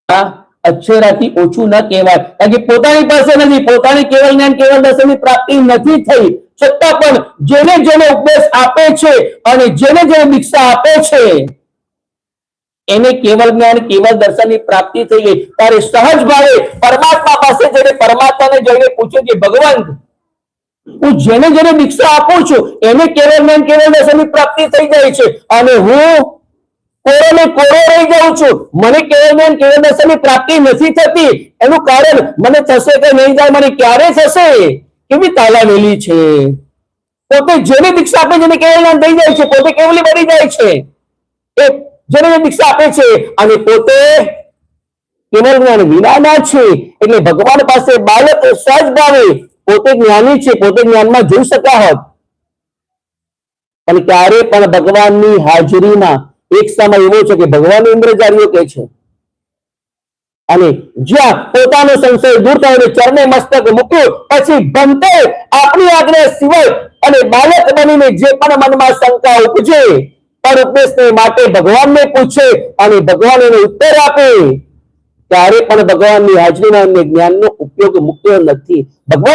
અક્ષરાથી ઓછું ન કહેવાય, કારણ કે પોતાની પાસે નથી, પોતાની કેવલ જ્ઞાન કેવલ દર્શનની પ્રાપ્તિ નથી થઈ, છતાં પણ જેને જેને ઉપદેશ આપે છે અને જેને જેને દીક્ષા આપે છે એને કેવલ જ્ઞાન કેવલ દર્શનની પ્રાપ્તિ થઈ ગઈ. ત્યારે સહજ ભાવે પરમાત્મા પાસે જઈને પરમાત્માને જઈને પૂછે કે ભગવાન, હું જેને જેને દીક્ષા આપું છું એને કેવલ જ્ઞાન કેવલ દર્શનની પ્રાપ્તિ થઈ જાય છે અને હું કોરો ને કોરો રહી જાઉં છું, મને કેવલ જ્ઞાન કેવલ દર્શનની પ્રાપ્તિ નથી થતી. એનું કારણ મને થશે કે નહીં થાય, મને ક્યારે થશે, કેવી તાલાવેલી છે. પોતે જેને દીક્ષા આપે જેને કેવલ જ્ઞાન થઈ જાય છે, પોતે કેવલી બની જાય છે એ જેને દીક્ષા આપે છે અને પોતે કેવલ જ્ઞાન વિનાના છે. એટલે ભગવાન પાસે બાળક સહજ ભાવે પોતે જ્ઞાની છે, પોતે જ્ઞાનમાં જોઈ શક્યા હોત, પણ ક્યારે પણ ભગવાનની હાજરીમાં એક સમય એવો છે કે ભગવાન ઇન્દ્રજારીઓ કહે છે અને જ્યાં પોતાનો સંશય દૂર થયો ચરણે મસ્તક મૂક્યું પછી ભંતે આપણી આજ્ઞા સિવાય અને બાળક બનીને જે પણ મનમાં શંકા ઉપજે પણ ઉપદેશને માટે ભગવાનને પૂછે અને ભગવાન એને ઉત્તર આપે. ત્યારે પણ ભગવાનની હાજરીમાં એમને જ્ઞાનનો ઉપયોગ મૂક્યો નથી. ભગવાન